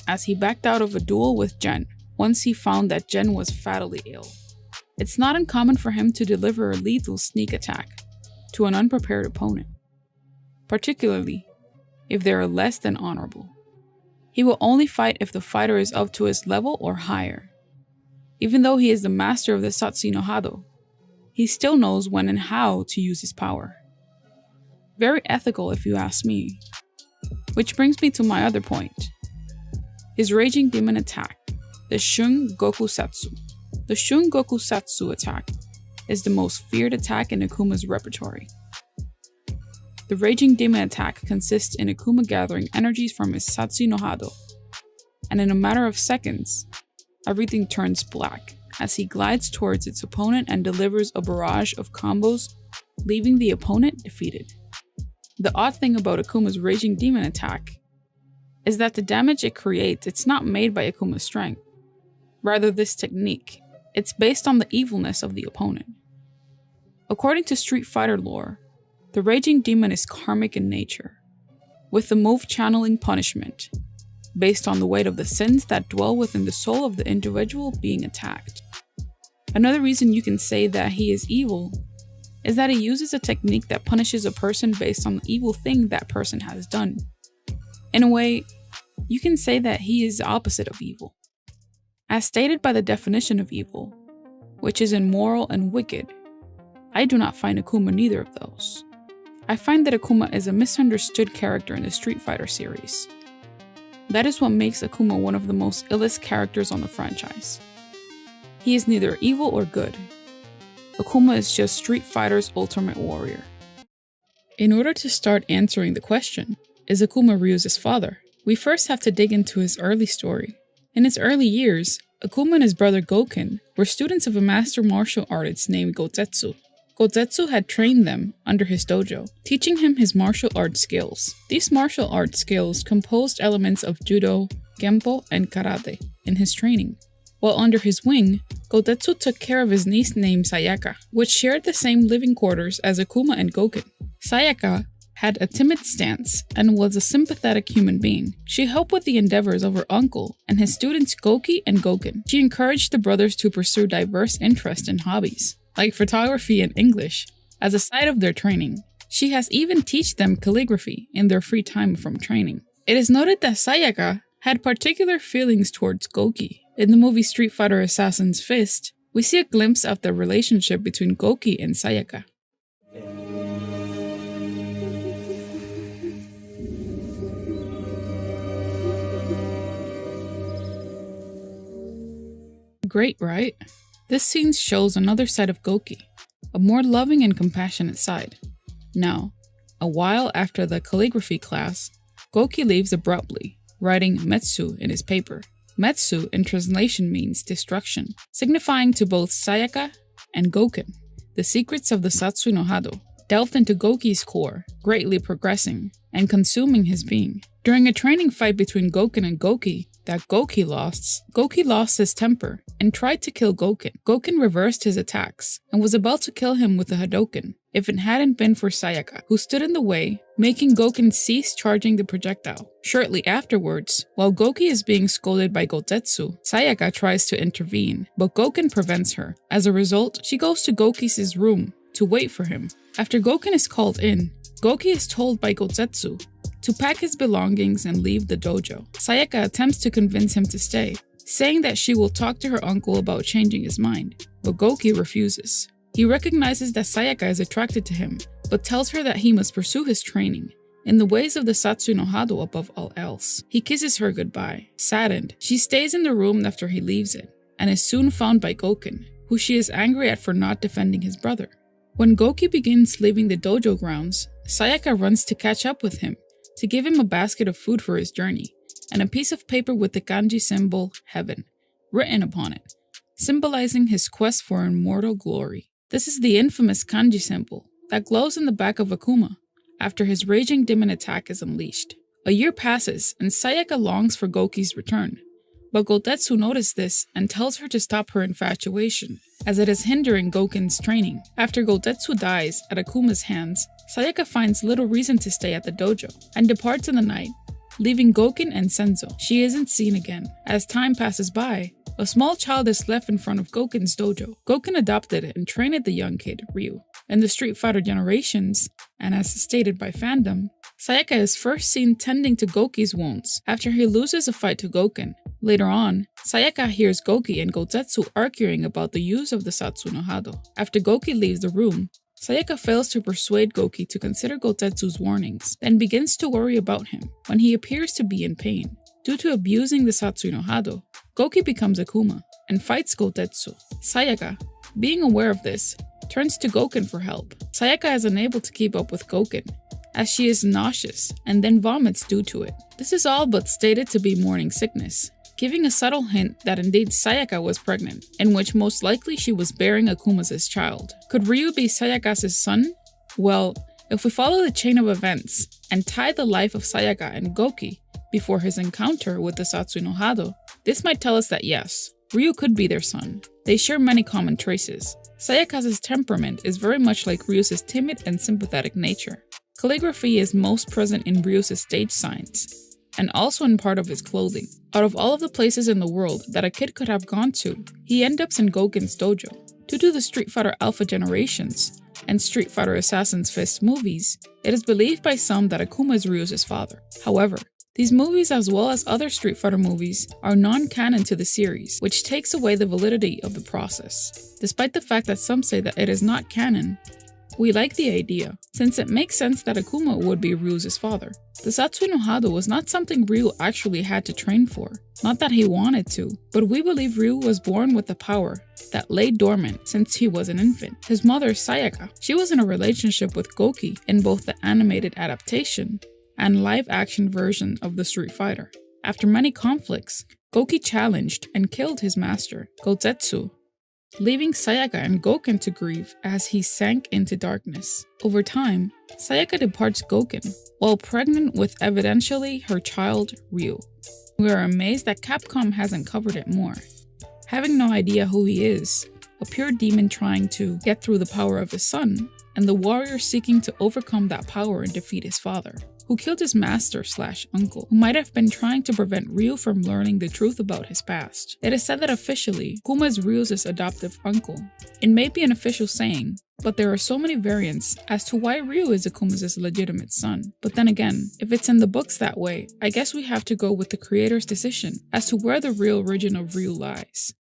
A: as he backed out of a duel with Gen once he found that Gen was fatally ill. It's not uncommon for him to deliver a lethal sneak attack to an unprepared opponent, particularly if they are less than honorable. He will only fight if the fighter is up to his level or higher. Even though he is the master of the Satsu no Hado, he still knows when and how to use his power. Very ethical if you ask me. Which brings me to my other point. His Raging Demon attack, the Shun Goku Satsu. The Shun Goku Satsu attack is the most feared attack in Akuma's repertoire. The Raging Demon attack consists in Akuma gathering energies from his Satsu no Hado, and in a matter of seconds, everything turns black as he glides towards its opponent and delivers a barrage of combos, leaving the opponent defeated. The odd thing about Akuma's Raging Demon attack is that the damage it creates, it's not made by Akuma's strength. Rather, this technique, it's based on the evilness of the opponent. According to Street Fighter lore, the Raging Demon is karmic in nature, with the move channeling punishment, based on the weight of the sins that dwell within the soul of the individual being attacked. Another reason you can say that he is evil is that he uses a technique that punishes a person based on the evil thing that person has done. In a way, you can say that he is the opposite of evil. As stated by the definition of evil, which is immoral and wicked, I do not find Akuma neither of those. I find that Akuma is a misunderstood character in the Street Fighter series. That is what makes Akuma one of the most illest characters on the franchise. He is neither evil or good. Akuma is just Street Fighter's ultimate warrior. In order to start answering the question, is Akuma Ryu's father? We first have to dig into his early story. In his early years, Akuma and his brother Goken were students of a master martial artist named Gotetsu. Gotetsu had trained them under his dojo, teaching him his martial arts skills. These martial arts skills composed elements of judo, genpo, and karate in his training. While under his wing, Gotetsu took care of his niece named Sayaka, which shared the same living quarters as Akuma and Goken. Sayaka had a timid stance and was a sympathetic human being. She helped with the endeavors of her uncle and his students Goki and Goken. She encouraged the brothers to pursue diverse interests and hobbies, like photography and English, as a side of their training. She has even taught them calligraphy in their free time from training. It is noted that Sayaka had particular feelings towards Goki. In the movie Street Fighter Assassin's Fist, we see a glimpse of the relationship between Goki and Sayaka. Great, right? This scene shows another side of Goki, a more loving and compassionate side. Now, a while after the calligraphy class, Goki leaves abruptly, writing Metsu in his paper. Metsu in translation means destruction, signifying to both Sayaka and Goken the secrets of the Satsu no Hado, delved into Goki's core, greatly progressing and consuming his being. During a training fight between Goken and Goki that Goki lost his temper and tried to kill Goken. Goken reversed his attacks and was about to kill him with a Hadoken if it hadn't been for Sayaka, who stood in the way, making Goken cease charging the projectile. Shortly afterwards, while Goki is being scolded by Gotetsu, Sayaka tries to intervene, but Goken prevents her. As a result, she goes to Goki's room to wait for him. After Goken is called in, Goki is told by Gotetsu to pack his belongings and leave the dojo. Sayaka attempts to convince him to stay, saying that she will talk to her uncle about changing his mind, but Goki refuses. He recognizes that Sayaka is attracted to him, but tells her that he must pursue his training in the ways of the Satsu no Hado above all else. He kisses her goodbye. Saddened, she stays in the room after he leaves it, and is soon found by Goken, who she is angry at for not defending his brother. When Goki begins leaving the dojo grounds, Sayaka runs to catch up with him, to give him a basket of food for his journey, and a piece of paper with the kanji symbol, heaven, written upon it, symbolizing his quest for immortal glory. This is the infamous kanji symbol that glows in the back of Akuma after his raging demon attack is unleashed. A year passes and Sayaka longs for Goki's return, but Gotetsu notices this and tells her to stop her infatuation, as it is hindering Goken's training. After Gotetsu dies at Akuma's hands, Sayaka finds little reason to stay at the dojo and departs in the night, leaving Goken and Senzo. She isn't seen again. As time passes by, a small child is left in front of Goken's dojo. Goken adopted it and trained the young kid, Ryu. In the Street Fighter generations, and as stated by fandom, Sayaka is first seen tending to Goki's wounds after he loses a fight to Goken. Later on, Sayaka hears Goki and Gotetsu arguing about the use of the Satsu no Hado. After Goki leaves the room, Sayaka fails to persuade Goki to consider Gotetsu's warnings, then begins to worry about him when he appears to be in pain. Due to abusing the Satsu no Hado, Goki becomes Akuma and fights Gotetsu. Sayaka, being aware of this, turns to Goken for help. Sayaka is unable to keep up with Goken, as she is nauseous and then vomits due to it. This is all but stated to be morning sickness, giving a subtle hint that indeed Sayaka was pregnant, in which most likely she was bearing Akuma's child. Could Ryu be Sayaka's son? Well, if we follow the chain of events and tie the life of Sayaka and Goki before his encounter with the Satsu no Hado, this might tell us that yes, Ryu could be their son. They share many common traces. Sayaka's temperament is very much like Ryu's timid and sympathetic nature. Calligraphy is most present in Ryu's stage signs, and also in part of his clothing. Out of all of the places in the world that a kid could have gone to, he ends up in Goken's dojo. Due to the Street Fighter Alpha generations and Street Fighter Assassin's Fist movies, it is believed by some that Akuma is Ryu's father. However, these movies, as well as other Street Fighter movies, are non-canon to the series, which takes away the validity of the process. Despite the fact that some say that it is not canon, we like the idea, since it makes sense that Akuma would be Ryu's father. The Satsu no Hado was not something Ryu actually had to train for. Not that he wanted to, but we believe Ryu was born with the power that lay dormant since he was an infant. His mother, Sayaka, she was in a relationship with Goki in both the animated adaptation and live-action version of the Street Fighter. After many conflicts, Goki challenged and killed his master, Gotetsu, leaving Sayaka and Goken to grieve as he sank into darkness. Over time, Sayaka departs Goken, while pregnant with evidentially her child, Ryu. We are amazed that Capcom hasn't covered it more. Having no idea who he is, a pure demon trying to get through the power of his son, and the warrior seeking to overcome that power and defeat his father, who killed his master/uncle, who might have been trying to prevent Ryu from learning the truth about his past. It is said that officially, Akuma is Ryu's adoptive uncle. It may be an official saying, but there are so many variants as to why Ryu is Akuma's legitimate son. But then again, if it's in the books that way, I guess we have to go with the creator's decision as to where the real origin of Ryu lies.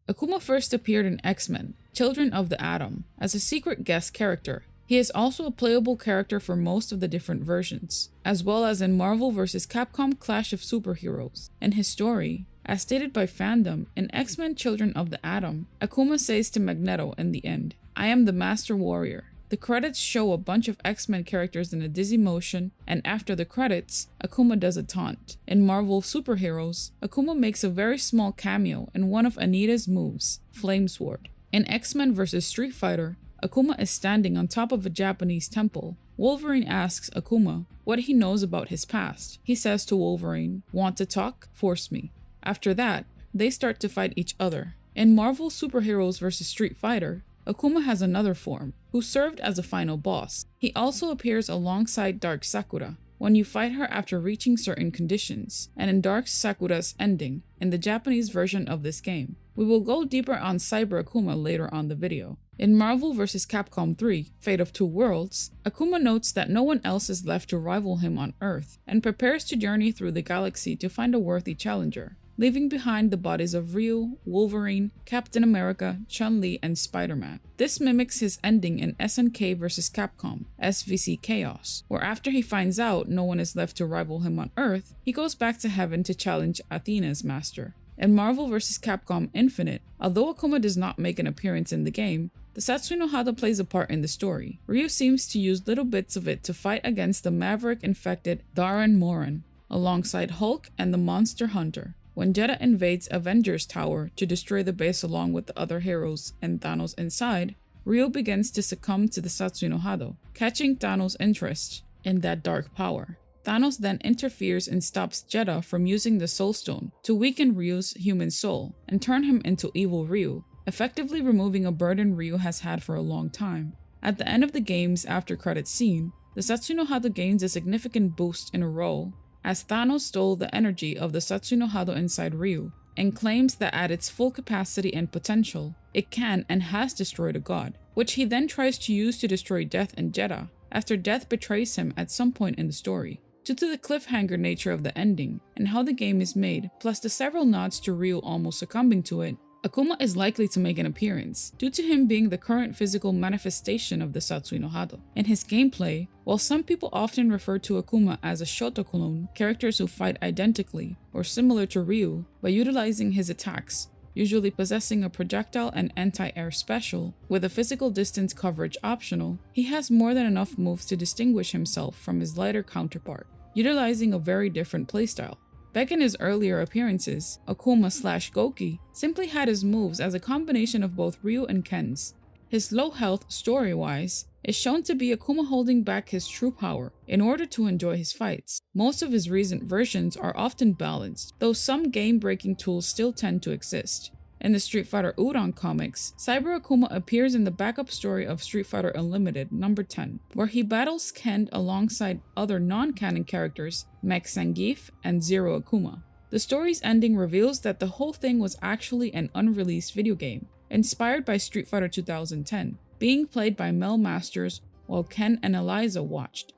A: Akuma first appeared in X-Men, Children of the Atom, as a secret guest character. He is also a playable character for most of the different versions, as well as in Marvel vs. Capcom Clash of Superheroes. In his story, as stated by fandom, in X-Men Children of the Atom, Akuma says to Magneto in the end, "I am the Master Warrior." The credits show a bunch of X-Men characters in a dizzy motion, and after the credits, Akuma does a taunt. In Marvel Superheroes, Akuma makes a very small cameo in one of Anita's moves, Flamesword. In X-Men vs. Street Fighter, Akuma is standing on top of a Japanese temple. Wolverine asks Akuma what he knows about his past. He says to Wolverine, "Want to talk? Force me." After that, they start to fight each other. In Marvel Superheroes vs. Street Fighter, Akuma has another form, who served as a final boss. He also appears alongside Dark Sakura when you fight her after reaching certain conditions, and in Dark Sakura's ending, in the Japanese version of this game. We will go deeper on Cyber Akuma later on the video. In Marvel vs. Capcom 3, Fate of Two Worlds, Akuma notes that no one else is left to rival him on Earth, and prepares to journey through the galaxy to find a worthy challenger, leaving behind the bodies of Ryu, Wolverine, Captain America, Chun-Li, and Spider-Man. This mimics his ending in SNK vs. Capcom, SVC Chaos, where after he finds out no one is left to rival him on Earth, he goes back to heaven to challenge Athena's master. In Marvel vs. Capcom Infinite, although Akuma does not make an appearance in the game, the Satsu no Hado plays a part in the story. Ryu seems to use little bits of it to fight against the maverick-infected Darren Moran, alongside Hulk and the Monster Hunter. When Jedha invades Avengers Tower to destroy the base along with the other heroes and Thanos inside, Ryu begins to succumb to the Satsui no Hado, catching Thanos' interest in that dark power. Thanos then interferes and stops Jedha from using the Soul Stone to weaken Ryu's human soul and turn him into evil Ryu, effectively removing a burden Ryu has had for a long time. At the end of the game's after credits scene, the Satsui no Hado gains a significant boost in a role, as Thanos stole the energy of the Satsui no Hado inside Ryu, and claims that at its full capacity and potential, it can and has destroyed a god, which he then tries to use to destroy Death and Jedha, after Death betrays him at some point in the story. Due to the cliffhanger nature of the ending, and how the game is made, plus the several nods to Ryu almost succumbing to it, Akuma is likely to make an appearance, due to him being the current physical manifestation of the Satsui no Hado. In his gameplay, while some people often refer to Akuma as a Shoto clone, characters who fight identically or similar to Ryu by utilizing his attacks, usually possessing a projectile and anti-air special, with a physical distance coverage optional, he has more than enough moves to distinguish himself from his lighter counterpart, utilizing a very different playstyle. Back in his earlier appearances, Akuma/Goki simply had his moves as a combination of both Ryu and Ken's. His low health, story-wise, is shown to be Akuma holding back his true power in order to enjoy his fights. Most of his recent versions are often balanced, though some game-breaking tools still tend to exist. In the Street Fighter Udon comics, Cyber Akuma appears in the backup story of Street Fighter Unlimited number 10, where he battles Ken alongside other non-canon characters Mech Zangief and Zero Akuma. The story's ending reveals that the whole thing was actually an unreleased video game, inspired by Street Fighter 2010, being played by Mel Masters while Ken and Eliza watched.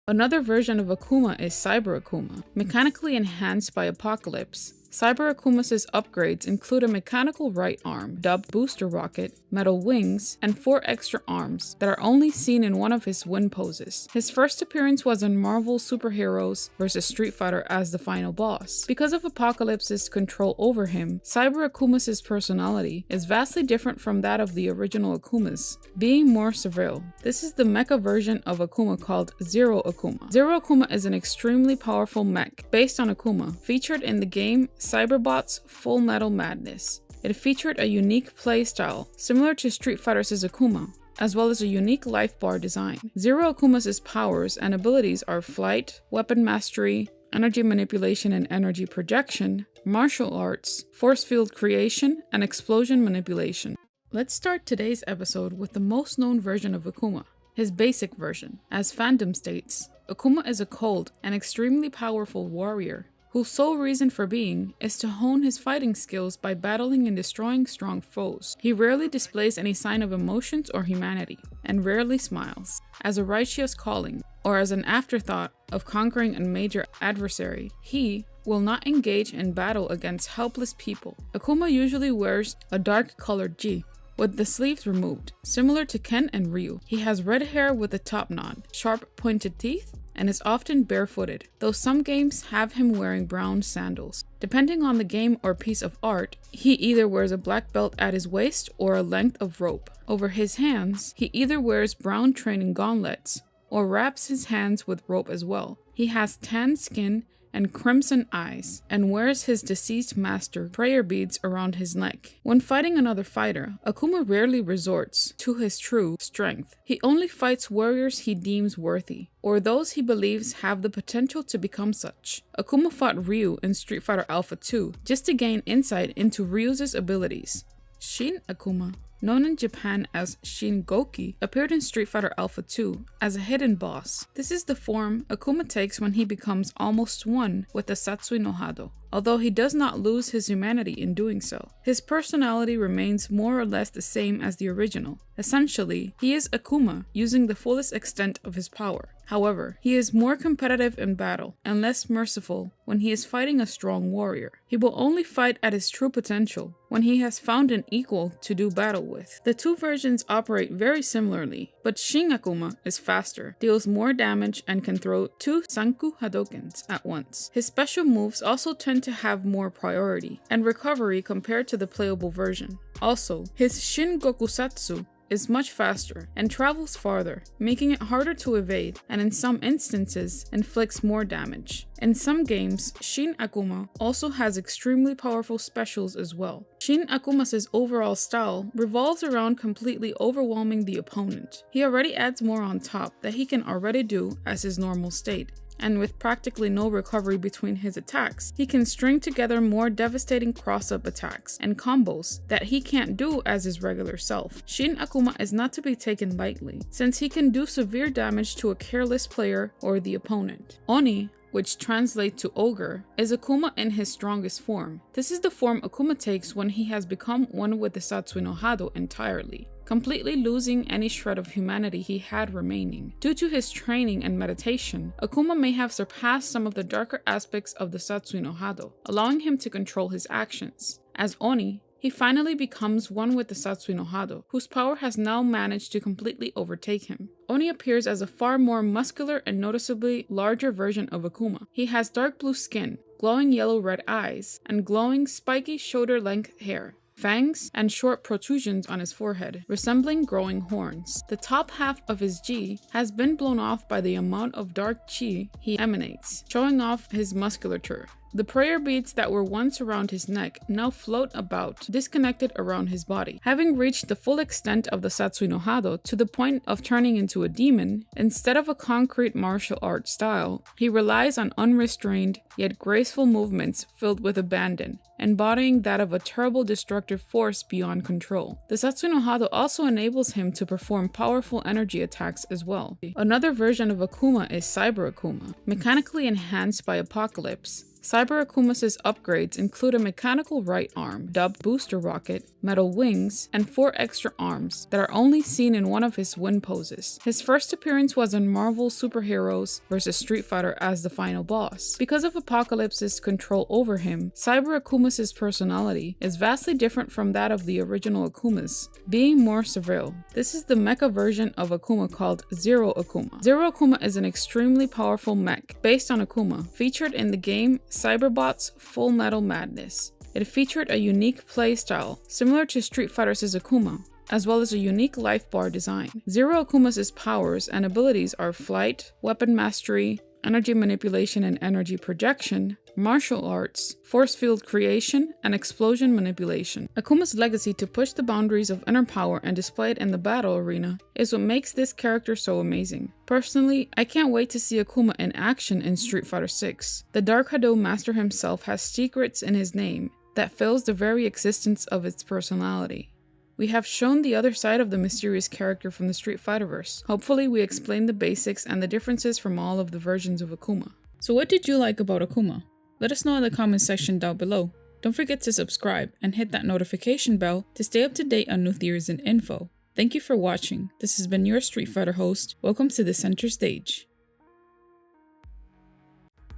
A: Another version of Akuma is Cyber Akuma, mechanically enhanced by Apocalypse. Cyber Akuma's upgrades include a mechanical right arm, dubbed Booster Rocket, metal wings, and 4 extra arms that are only seen in one of his win poses. His first appearance was in Marvel Superheroes vs. Street Fighter as the final boss. Because of Apocalypse's control over him, Cyber Akuma's personality is vastly different from that of the original Akumas, being more surreal. This is the mecha version of Akuma called Zero Akuma. Zero Akuma is an extremely powerful mech based on Akuma, featured in the game Cyberbot's Full Metal Madness. It featured a unique playstyle, similar to Street Fighter's Akuma, as well as a unique life bar design. Zero Akuma's powers and abilities are flight, weapon mastery, energy manipulation and energy projection, martial arts, force field creation, and explosion manipulation. Let's start today's episode with the most known version of Akuma, his basic version. As fandom states, Akuma is a cold and extremely powerful warrior whose sole reason for being is to hone his fighting skills by battling and destroying strong foes. He rarely displays any sign of emotions or humanity, and rarely smiles. As a righteous calling, or as an afterthought of conquering a major adversary, he will not engage in battle against helpless people. Akuma usually wears a dark-colored gi, with the sleeves removed, similar to Ken and Ryu. He has red hair with a top knot, sharp pointed teeth, and is often barefooted, though some games have him wearing brown sandals. Depending on the game or piece of art, he either wears a black belt at his waist or a length of rope. Over his hands, he either wears brown training gauntlets or wraps his hands with rope as well. He has tan skin and crimson eyes, and wears his deceased master prayer beads around his neck. When fighting another fighter, Akuma rarely resorts to his true strength. He only fights warriors he deems worthy, or those he believes have the potential to become such. Akuma fought Ryu in Street Fighter Alpha 2 just to gain insight into Ryu's abilities. Shin Akuma, known in Japan as Shin Goki, appeared in Street Fighter Alpha 2 as a hidden boss. This is the form Akuma takes when he becomes almost one with the Satsui no Hado, although he does not lose his humanity in doing so. His personality remains more or less the same as the original. Essentially, he is Akuma using the fullest extent of his power. However, he is more competitive in battle and less merciful when he is fighting a strong warrior. He will only fight at his true potential when he has found an equal to do battle with. The two versions operate very similarly, but Shin Akuma is faster, deals more damage, and can throw 2 Sanku Hadokens at once. His special moves also tend to have more priority and recovery compared to the playable version. Also, his Shin Gokusatsu is much faster and travels farther, making it harder to evade, and in some instances inflicts more damage. In some games, Shin Akuma also has extremely powerful specials as well. Shin Akuma's overall style revolves around completely overwhelming the opponent. He already adds more on top that he can already do as his normal state. And with practically no recovery between his attacks, he can string together more devastating cross-up attacks and combos that he can't do as his regular self. Shin Akuma is not to be taken lightly, since he can do severe damage to a careless player or the opponent. Oni, which translates to ogre, is Akuma in his strongest form. This is the form Akuma takes when he has become one with the Satsui no Hado entirely, completely losing any shred of humanity he had remaining. Due to his training and meditation, Akuma may have surpassed some of the darker aspects of the Satsui no Hado, allowing him to control his actions. As Oni, he finally becomes one with the Satsui no Hado, whose power has now managed to completely overtake him. Oni appears as a far more muscular and noticeably larger version of Akuma. He has dark blue skin, glowing yellow-red eyes, and glowing spiky shoulder-length hair, fangs, and short protrusions on his forehead, resembling growing horns. The top half of his G has been blown off by the amount of dark chi he emanates, showing off his musculature. The prayer beads that were once around his neck now float about, disconnected around his body. Having reached the full extent of the Satsui no Hado to the point of turning into a demon, instead of a concrete martial art style, he relies on unrestrained yet graceful movements filled with abandon, embodying that of a terrible destructive force beyond control. The Satsui no Hado also enables him to perform powerful energy attacks as well. Another version of Akuma is Cyber Akuma, mechanically enhanced by Apocalypse. Cyber Akuma's upgrades include a mechanical right arm, dubbed Booster Rocket, metal wings, and 4 extra arms that are only seen in one of his win poses. His first appearance was in Marvel Superheroes vs. Street Fighter as the final boss. Because of Apocalypse's control over him, Cyber Akuma's personality is vastly different from that of the original Akumas, being more surreal. This is the mecha version of Akuma called Zero Akuma. Zero Akuma is an extremely powerful mech based on Akuma, featured in the game Cyberbot's Full Metal Madness. It featured a unique playstyle, similar to Street Fighter's Akuma, as well as a unique life bar design. Zero Akuma's powers and abilities are flight, weapon mastery, energy manipulation and energy projection, martial arts, force field creation, and explosion manipulation. Akuma's legacy to push the boundaries of inner power and display it in the battle arena is what makes this character so amazing. Personally, I can't wait to see Akuma in action in Street Fighter 6. The Dark Hado Master himself has secrets in his name that fills the very existence of its personality. We have shown the other side of the mysterious character from the Street Fighterverse. Hopefully we explain the basics and the differences from all of the versions of Akuma. So what did you like about Akuma? Let us know in the comment section down below. Don't forget to subscribe and hit that notification bell to stay up to date on new theories and info. Thank you for watching. This has been your Street Fighter host. Welcome to the center stage.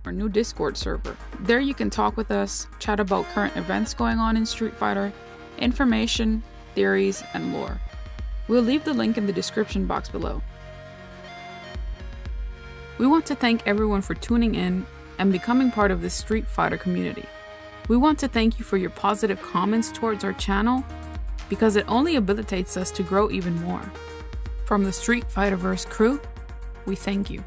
A: Our new Discord server. There you can talk with us, chat about current events going on in Street Fighter, information, theories, and lore. We'll leave the link in the description box below. We want to thank everyone for tuning in and becoming part of this Street Fighter community. We want to thank you for your positive comments towards our channel, because it only habilitates us to grow even more. From the Street Fighterverse crew, we thank you.